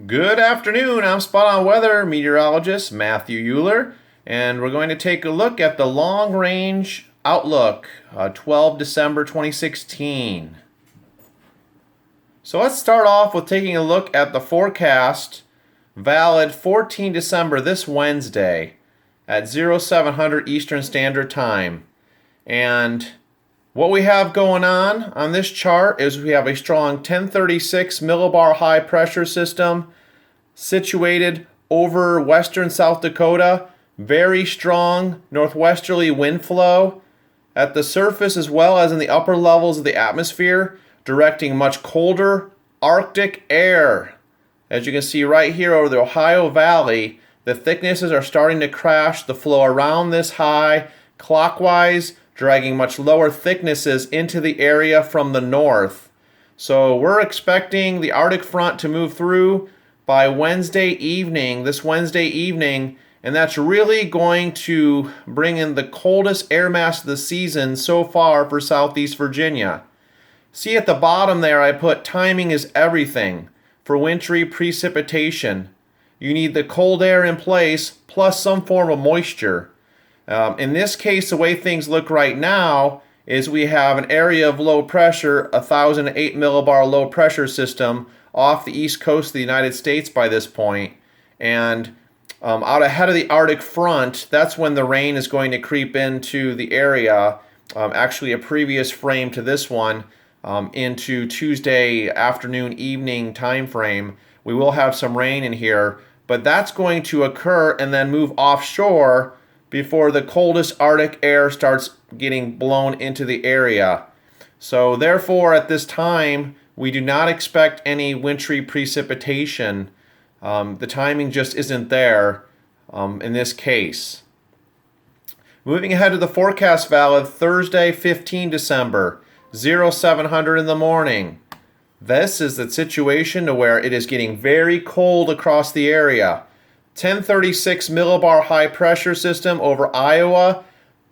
Good afternoon. I'm Spot On Weather meteorologist Matthew Euler, and we're going to take a look at the long range outlook, 12 December 2016. So let's start off with taking a look at the forecast, valid 14 December this Wednesday at 0700 Eastern Standard Time. And what we have going on this chart is we have a strong 1036 millibar high pressure system situated over western South Dakota. Very strong northwesterly wind flow at the surface as well as in the upper levels of the atmosphere, directing much colder Arctic air. As you can see right here over the Ohio Valley, the thicknesses are starting to crash the flow around this high clockwise, dragging much lower thicknesses into the area from the north. So we're expecting the Arctic front to move through by Wednesday evening, and that's really going to bring in the coldest air mass of the season so far for Southeast Virginia. See at the bottom there, I put timing is everything for wintry precipitation. You need the cold air in place plus some form of moisture. In this case, the way things look right now is we have an area of low pressure, 1,008 millibar low pressure system off the east coast of the United States by this point. And out ahead of the Arctic front, that's when the rain is going to creep into the area. Actually, a previous frame to this one into Tuesday afternoon, evening time frame. We will have some rain in here, but that's going to occur and then move offshore before the coldest Arctic air starts getting blown into the area. So therefore, at this time, we do not expect any wintry precipitation. The timing just isn't there in this case. Moving ahead to the forecast valid Thursday, 15 December, 0700 in the morning. This is the situation to where it is getting very cold across the area. 1036 millibar high pressure system over Iowa.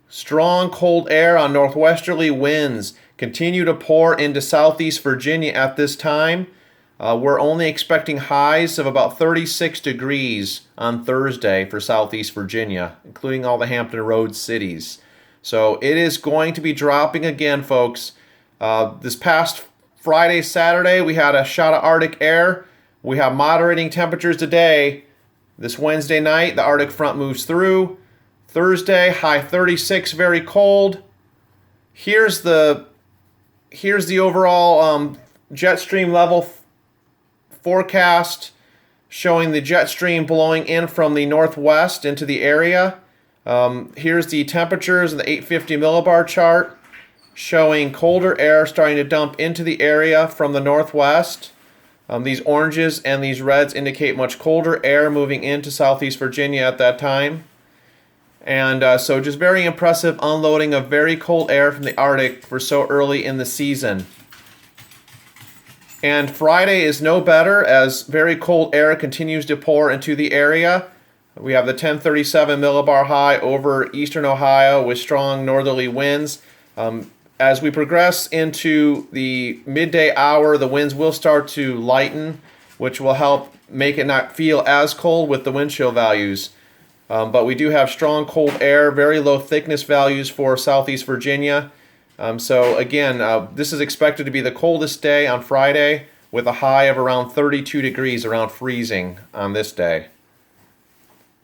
Strong cold air on northwesterly winds continue to pour into Southeast Virginia at this time. We're only expecting highs of about 36 degrees on Thursday for Southeast Virginia, including all the Hampton Roads cities. So it is going to be dropping again, folks. This past Friday, Saturday, we had a shot of Arctic air. We have moderating temperatures today. This Wednesday night, the Arctic front moves through. Thursday, high 36, very cold. Here's the overall jet stream level forecast, showing the jet stream blowing in from the northwest into the area. Here's the temperatures in the 850 millibar chart, showing colder air starting to dump into the area from the northwest. These oranges and these reds indicate much colder air moving into Southeast Virginia at that time. And so just very impressive unloading of very cold air from the Arctic for so early in the season. And Friday is no better as very cold air continues to pour into the area. We have the 1037 millibar high over eastern Ohio with strong northerly winds. As we progress into the midday hour, the winds will start to lighten, which will help make it not feel as cold with the wind chill values. But we do have strong cold air, very low thickness values for Southeast Virginia. So again, this is expected to be the coldest day on Friday with a high of around 32 degrees, around freezing on this day.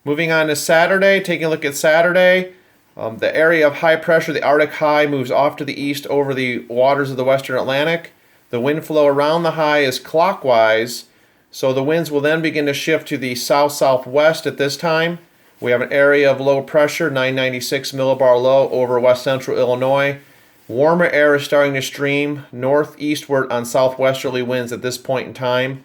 Moving on to Saturday, taking a look at Saturday. The area of high pressure, the Arctic high, moves off to the east over the waters of the western Atlantic. The wind flow around the high is clockwise, so the winds will then begin to shift to the south-southwest at this time. We have an area of low pressure, 996 millibar low over west central Illinois. Warmer air is starting to stream northeastward on southwesterly winds at this point in time.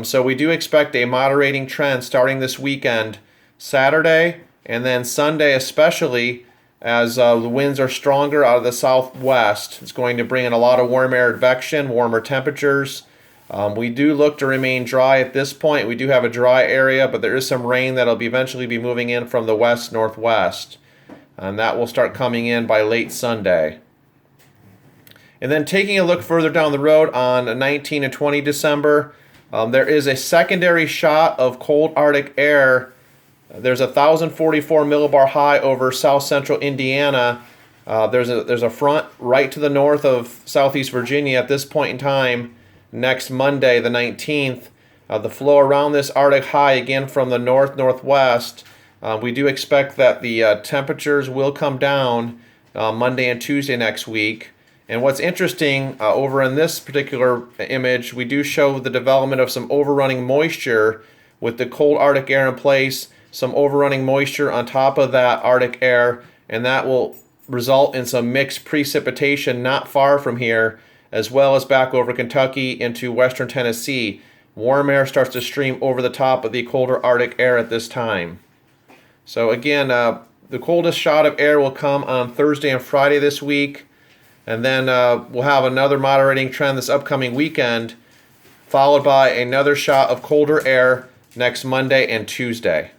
So we do expect a moderating trend starting this weekend, Saturday, and then Sunday especially, as the winds are stronger out of the southwest. It's going to bring in a lot of warm air advection, warmer temperatures. We do look to remain dry at this point. We do have a dry area, but there is some rain that will eventually be moving in from the west-northwest. And that will start coming in by late Sunday. And then taking a look further down the road on 19 and 20 December, There is a secondary shot of cold Arctic air. There's a 1,044 millibar high over south central Indiana. There's a front right to the north of Southeast Virginia at this point in time. Next Monday, the 19th, the flow around this Arctic high again from the northwest. We do expect that the temperatures will come down Monday and Tuesday next week. And what's interesting, over in this particular image, we do show the development of some overrunning moisture with the cold Arctic air in place, some overrunning moisture on top of that Arctic air, and that will result in some mixed precipitation not far from here, as well as back over Kentucky into western Tennessee. Warm air starts to stream over the top of the colder Arctic air at this time. So again, the coldest shot of air will come on Thursday and Friday this week. And then we'll have another moderating trend this upcoming weekend, followed by another shot of colder air next Monday and Tuesday.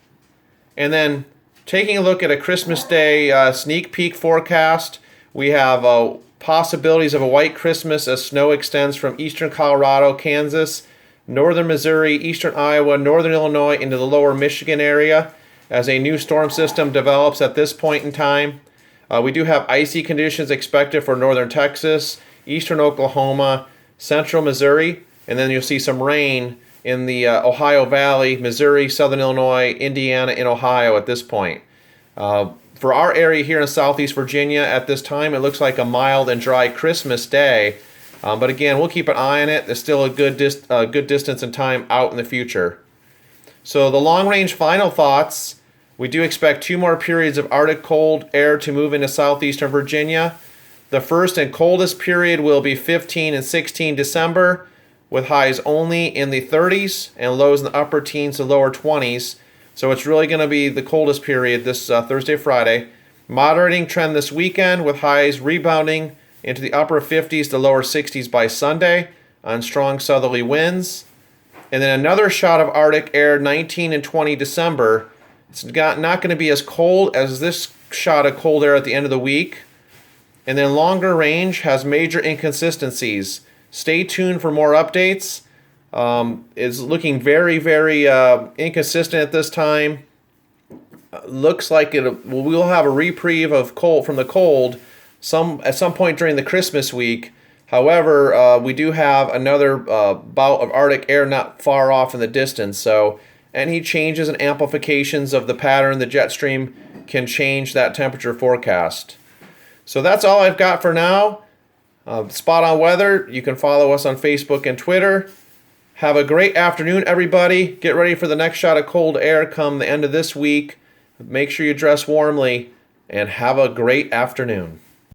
And then taking a look at a Christmas Day sneak peek forecast, we have possibilities of a white Christmas as snow extends from eastern Colorado, Kansas, northern Missouri, eastern Iowa, northern Illinois into the lower Michigan area as a new storm system develops at this point in time. We do have icy conditions expected for northern Texas, eastern Oklahoma, central Missouri, and then you'll see some rain in the Ohio Valley, Missouri, southern Illinois, Indiana, and Ohio at this point. For our area here in Southeast Virginia at this time, it looks like a mild and dry Christmas day. But again, we'll keep an eye on it. There's still a good distance and time out in the future. So the long-range final thoughts. We do expect 2 more periods of Arctic cold air to move into southeastern Virginia. The first and coldest period will be 15 and 16 December, with highs only in the 30s and lows in the upper teens to lower 20s. So it's really going to be the coldest period this Thursday, Friday. Moderating trend this weekend with highs rebounding into the upper 50s to lower 60s by Sunday on strong southerly winds. And then another shot of Arctic air 19 and 20 December. It's not going to be as cold as this shot of cold air at the end of the week. And then longer range has major inconsistencies. Stay tuned for more updates. It's looking very, very inconsistent at this time. Looks like we'll have a reprieve of cold from the cold at some point during the Christmas week. However, we do have another bout of Arctic air not far off in the distance. So any changes and amplifications of the pattern, the jet stream, can change that temperature forecast. So that's all I've got for now. Spot on weather. You can follow us on Facebook and Twitter. Have a great afternoon, everybody. Get ready for the next shot of cold air come the end of this week. Make sure you dress warmly and have a great afternoon.